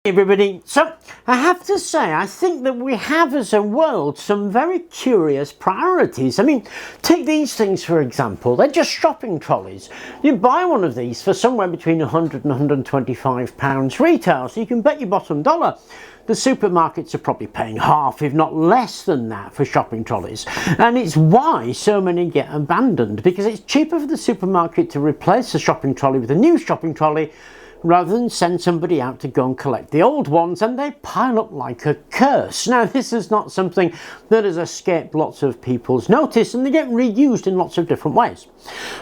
Everybody, so I have to say I think that we have as a world some very curious priorities. I mean, take these things for example. They're just shopping trolleys. You buy one of these for somewhere between £100 and £125 retail, so you can bet your bottom dollar the supermarkets are probably paying half if not less than that for shopping trolleys. And it's why so many get abandoned, because it's cheaper for the supermarket to replace the shopping trolley with a new shopping trolley rather than send somebody out to go and collect the old ones, and they pile up like a curse. Now, this is not something that has escaped lots of people's notice, and they get reused in lots of different ways.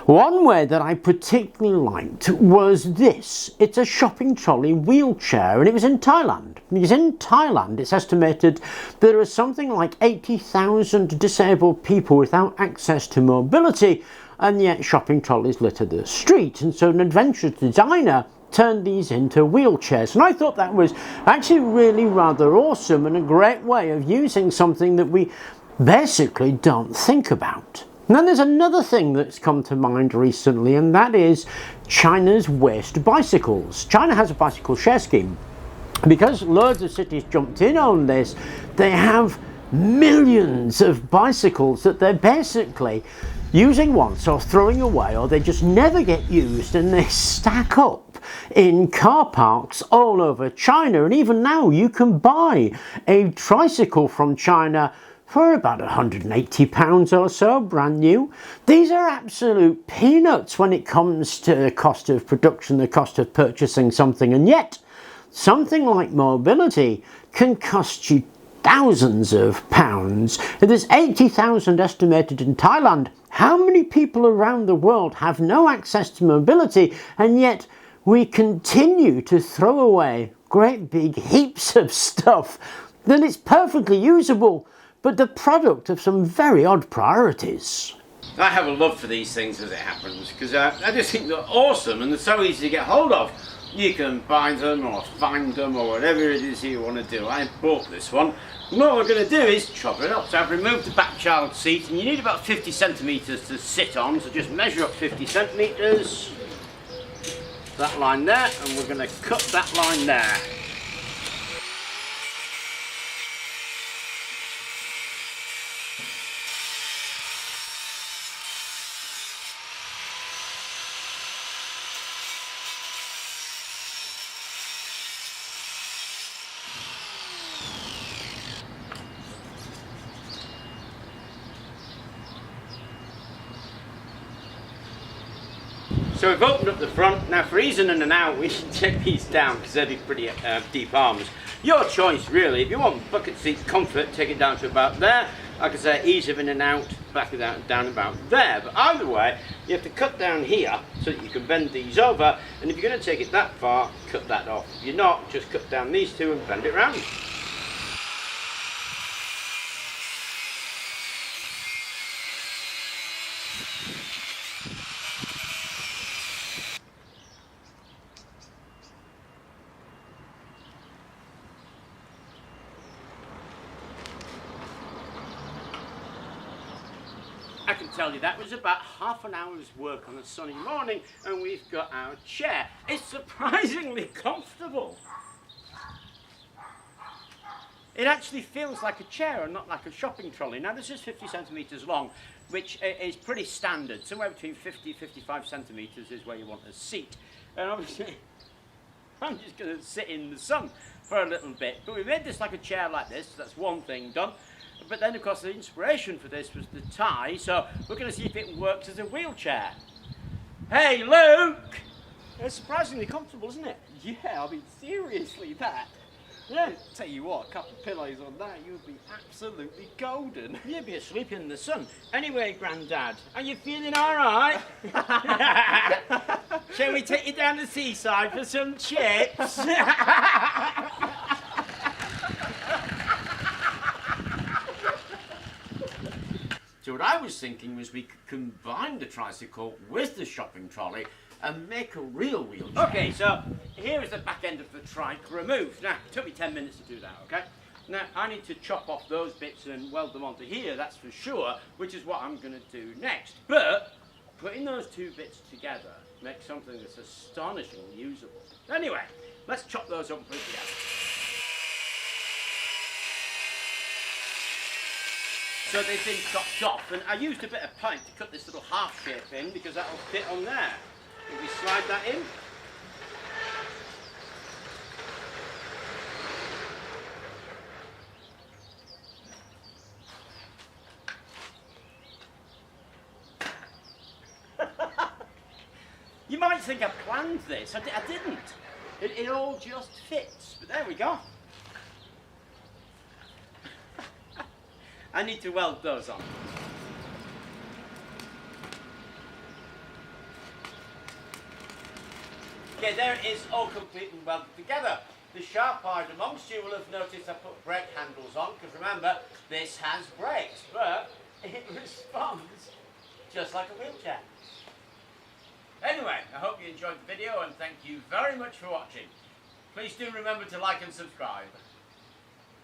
One way that I particularly liked was this. It's a shopping trolley wheelchair, and it was in Thailand. Because in Thailand, it's estimated there are something like 80,000 disabled people without access to mobility, and yet shopping trolleys litter the street. And so an adventurous designer turned these into wheelchairs, and I thought that was actually really rather awesome and a great way of using something that we basically don't think about. And then there's another thing that's come to mind recently, and that is China's waste bicycles. China has a bicycle share scheme. Because loads of cities jumped in on this, they have millions of bicycles that they're basically using once or throwing away, or they just never get used, and they stack up in car parks all over China. And even now you can buy a tricycle from China for about £180 or so, brand new. These are absolute peanuts when it comes to the cost of production, the cost of purchasing something, and yet something like mobility can cost you thousands of pounds. There's 80,000 estimated in Thailand. How many people around the world have no access to mobility, and yet we continue to throw away great big heaps of stuff that is perfectly usable, but the product of some very odd priorities. I have a love for these things as it happens, because I just think they're awesome and they're so easy to get hold of. You can buy them or find them or whatever it is you want to do. I bought this one. And what we're going to do is chop it up. So I've removed the back child seat, and you need about 50 centimetres to sit on, so just measure up 50 centimetres. That line there, and we're going to cut that line there. So we've opened up the front. Now for easing in and out, we should take these down because they're pretty deep arms. Your choice really. If you want bucket seat comfort, take it down to about there. Like I say, ease of in and out, back it out, down about there. But either way, you have to cut down here so that you can bend these over. And if you're going to take it that far, cut that off. If you're not, just cut down these two and bend it round. I can tell you that was about half an hour's work on a sunny morning, and we've got our chair. It's surprisingly comfortable. It actually feels like a chair and not like a shopping trolley. Now this is 50 centimetres long, which is pretty standard. Somewhere between 50 and 55 centimetres is where you want a seat. And obviously I'm just going to sit in the sun for a little bit. But we made this like a chair like this, so that's one thing done. But then, of course, the inspiration for this was the tie, so we're going to see if it works as a wheelchair. Hey, Luke! It's surprisingly comfortable, isn't it? Yeah, I mean, seriously, that. Yeah. Tell you what, a couple of pillows on that, you'd be absolutely golden. You'd be asleep in the sun. Anyway, Grandad, are you feeling all right? Shall we take you down the seaside for some chips? So what I was thinking was we could combine the tricycle with the shopping trolley and make a real wheelchair. Okay, so here is the back end of the trike removed. Now, it took me 10 minutes to do that, okay? Now, I need to chop off those bits and weld them onto here, that's for sure, which is what I'm going to do next. But putting those two bits together makes something that's astonishingly usable. Anyway, let's chop those up and put it together. So they've been chopped off, and I used a bit of paint to cut this little half shape in because that'll fit on there. If we slide that in. You might think I planned this. I didn't. It all just fits. But there we go. I need to weld those on. Okay, there it is, all complete and welded together. The sharp-eyed amongst you will have noticed I put brake handles on, because remember, this has brakes, but it responds just like a wheelchair. Anyway, I hope you enjoyed the video, and thank you very much for watching. Please do remember to like and subscribe.